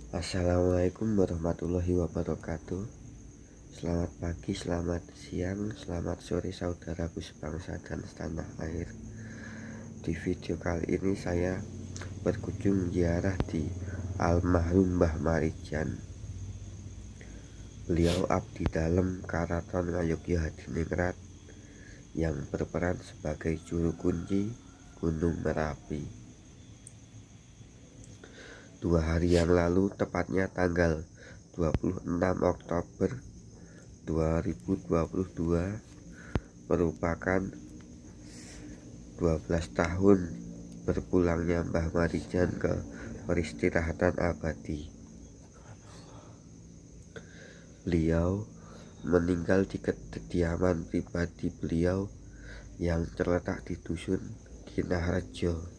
Assalamualaikum warahmatullahi wabarakatuh. Selamat pagi, selamat siang, selamat sore saudaraku sebangsa dan setanah air. Di video kali ini saya berkunjung ziarah di almarhum Mbah Marijan. Beliau abdi dalem Karaton Ngayogya Hadiningrat yang berperan sebagai juru kunci Gunung Merapi. 2 hari yang lalu, tepatnya tanggal 26 Oktober 2022, merupakan 12 tahun berpulangnya Mbah Marijan ke peristirahatan abadi. Beliau meninggal di kediaman pribadi beliau yang terletak di Dusun Kinarjo,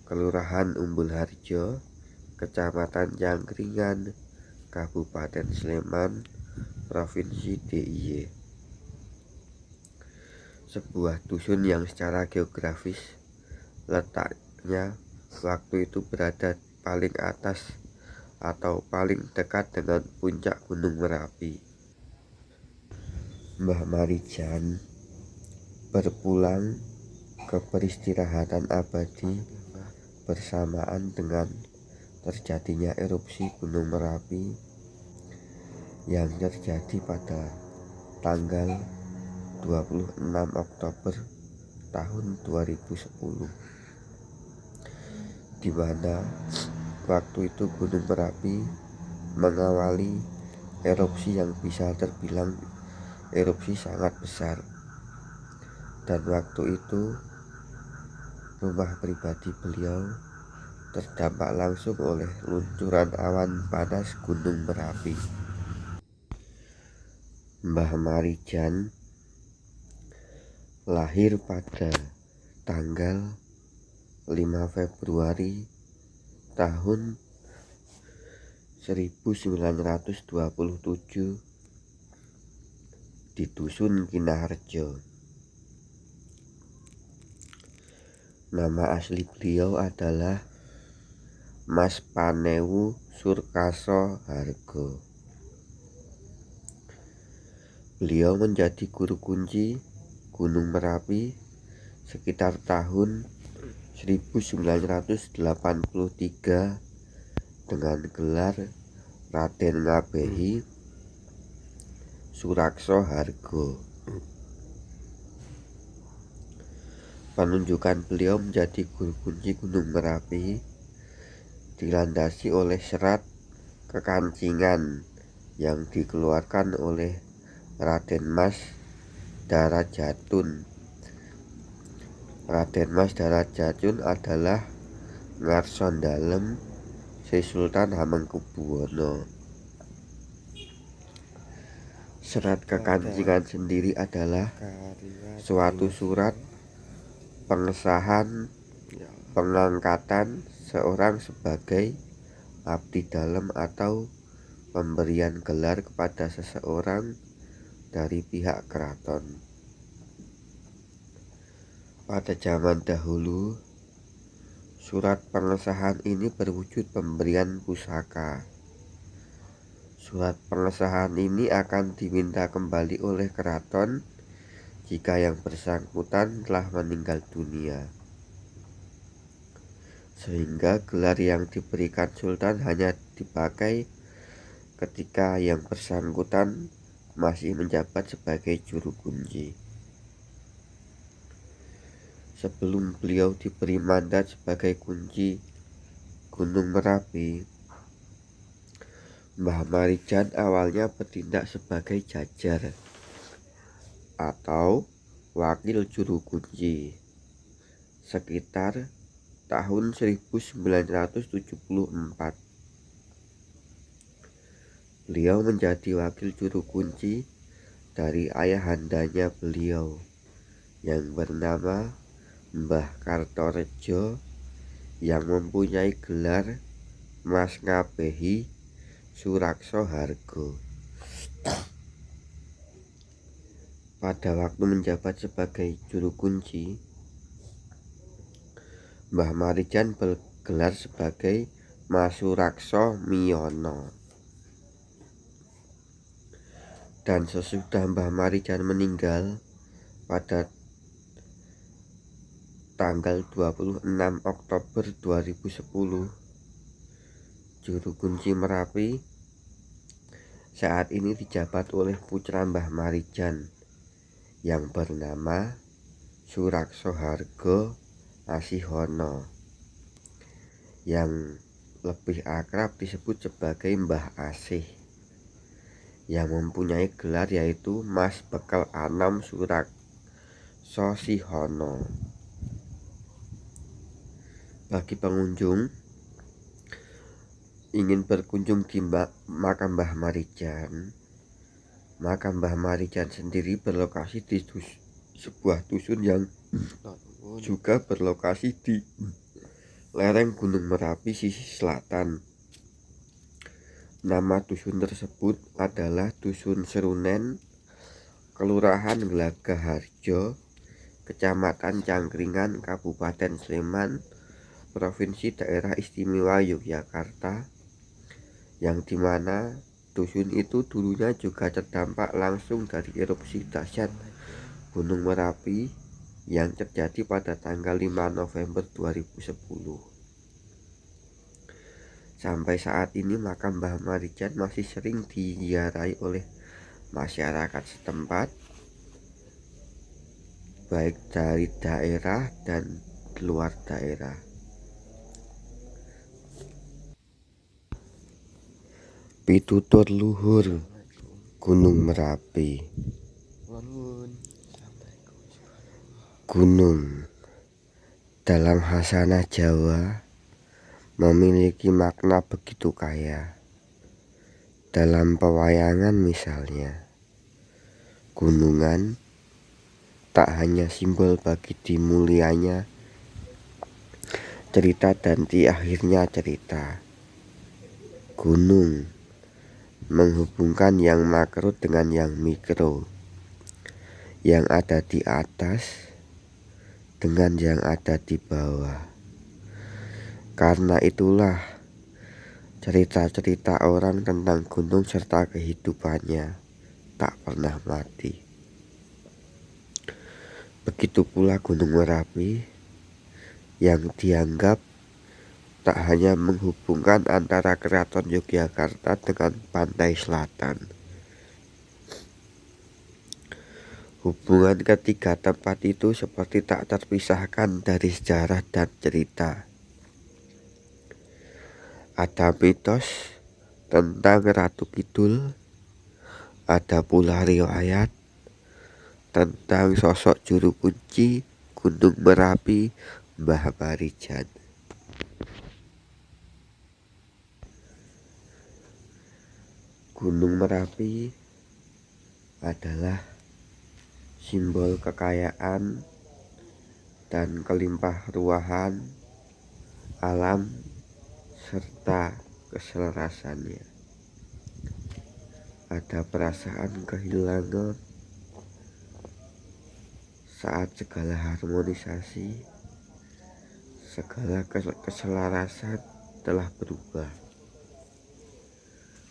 Kelurahan Umbul Harjo, Kecamatan Jangkringan, Kabupaten Sleman, Provinsi DIY. Sebuah dusun yang secara geografis letaknya waktu itu berada paling atas atau paling dekat dengan puncak Gunung Merapi. Mbah Marijan berpulang ke peristirahatan abadi bersamaan dengan terjadinya erupsi Gunung Merapi yang terjadi pada tanggal 26 Oktober tahun 2010, di mana waktu itu Gunung Merapi mengawali erupsi yang bisa terbilang erupsi sangat besar, dan waktu itu rumah pribadi beliau terdampak langsung oleh luncuran awan panas Gunung Merapi. Mbah Marijan lahir pada tanggal 5 Februari tahun 1927 di Dusun Kinarjo. Nama asli beliau adalah Mas Panewu Surkaso Hargo. Beliau menjadi guru kunci Gunung Merapi sekitar tahun 1983 dengan gelar Raden Ngabehi Surakso Hargo. Penunjukan beliau menjadi guru kunci Gunung Merapi dilandasi oleh serat kekancingan yang dikeluarkan oleh Raden Mas Darajatun. Raden Mas Darajatun adalah ngarson dalem Sri Sultan Hamengkubuwono. Serat kekancingan sendiri adalah suatu surat pengesahan pengangkatan seorang sebagai abdi dalem atau pemberian gelar kepada seseorang dari pihak keraton. Pada zaman dahulu, surat pengesahan ini berwujud pemberian pusaka. Surat pengesahan ini akan diminta kembali oleh keraton jika yang bersangkutan telah meninggal dunia, sehingga gelar yang diberikan Sultan hanya dipakai ketika yang bersangkutan masih menjabat sebagai juru kunci. Sebelum beliau diberi mandat sebagai kunci Gunung Merapi, Mbah Marijan awalnya bertindak sebagai jajar atau wakil juru kunci sekitar tahun 1974. Beliau menjadi wakil juru kunci dari ayahandanya beliau yang bernama Mbah Kartorejo yang mempunyai gelar Mas Ngabehi Surakso Hargo. Pada waktu menjabat sebagai juru kunci, Mbah Marijan bergelar sebagai Masurakso Miyono. Dan sesudah Mbah Marijan meninggal pada tanggal 26 Oktober 2010, Juru Kunci Merapi saat ini dijabat oleh putra Mbah Marijan yang bernama Surakso Hargo Asihono, yang lebih akrab disebut sebagai Mbah Asih, yang mempunyai gelar yaitu Mas Bekal Anom Surakso Sihono. Bagi pengunjung ingin berkunjung di makam Mbah Marijan, makam Mbah Marijan sendiri berlokasi di sebuah dusun yang juga berlokasi di lereng Gunung Merapi sisi selatan. Nama dusun tersebut adalah Dusun Serunen, Kelurahan Glagaharjo, Kecamatan Cangkringan, Kabupaten Sleman, Provinsi Daerah Istimewa Yogyakarta, yang dimana dusun itu dulunya juga terdampak langsung dari erupsi dahsyat Gunung Merapi yang terjadi pada tanggal 5 November 2010. Sampai saat ini makam Mbah Marijan masih sering diziarahi oleh masyarakat setempat, baik dari daerah dan luar daerah. Pitutur luhur Gunung Merapi. Gunung dalam khasanah Jawa memiliki makna begitu kaya. Dalam pewayangan misalnya, gunungan tak hanya simbol bagi dimulianya cerita dan di akhirnya cerita. Gunung menghubungkan yang makro dengan yang mikro, yang ada di atas dengan yang ada di bawah. Karena itulah cerita-cerita orang tentang gunung serta kehidupannya tak pernah mati. Begitu pula Gunung Merapi yang dianggap tak hanya menghubungkan antara Keraton Yogyakarta dengan pantai selatan. Hubungan ketiga tempat itu seperti tak terpisahkan dari sejarah dan cerita. Ada mitos tentang Ratu Kidul, ada pula riwayat tentang sosok juru kunci Gunung Merapi, Mbah Marijan. Gunung Merapi adalah simbol kekayaan dan kelimpah ruahan alam serta keselarasannya. Ada perasaan kehilangan saat segala harmonisasi, segala keselarasan telah berubah,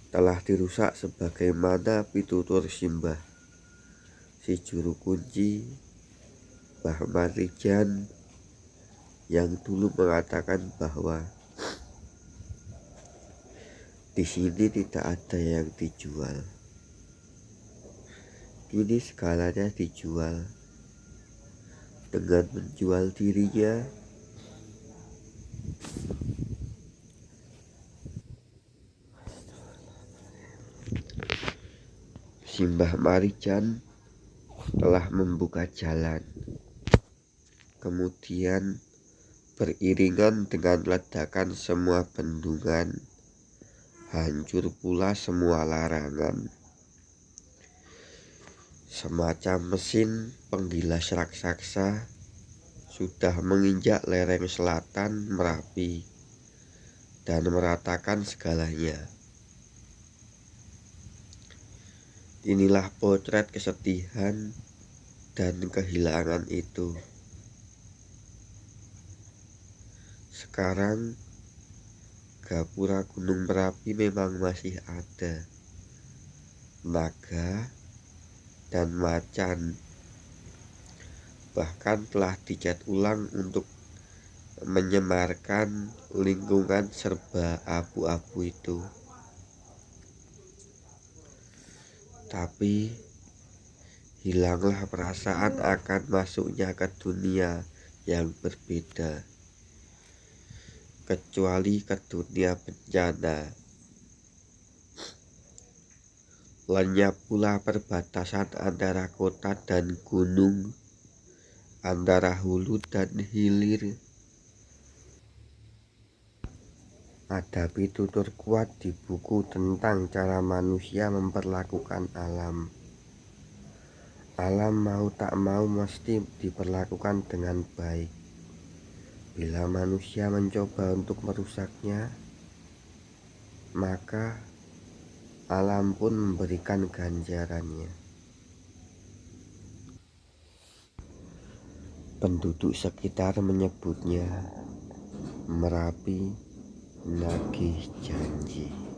telah dirusak sebagaimana pitutur Simbah si juru kunci Mbah Marijan yang dulu mengatakan bahwa di sini tidak ada yang dijual. Kini segalanya dijual. Dengan menjual dirinya, Simbah Marijan telah membuka jalan. Kemudian beriringan dengan ledakan semua bendungan, hancur pula semua larangan. Semacam mesin penggilas raksasa sudah menginjak lereng selatan Merapi dan meratakan segalanya. Inilah potret kesedihan dan kehilangan itu. Gapura Gunung Merapi memang masih ada. Naga dan macan bahkan telah dicat ulang untuk menyemarkan lingkungan serba abu-abu itu. Tapi hilanglah perasaan akan masuknya ke dunia yang berbeda, kecuali ke dunia bencana. Lenyap pula perbatasan antara kota dan gunung, antara hulu dan hilir. Ada pitutur kuat di buku tentang cara manusia memperlakukan alam. Alam mau tak mau mesti diperlakukan dengan baik. Bila manusia mencoba untuk merusaknya, maka alam pun memberikan ganjarannya. Penduduk sekitar menyebutnya Merapi Nagih Janji.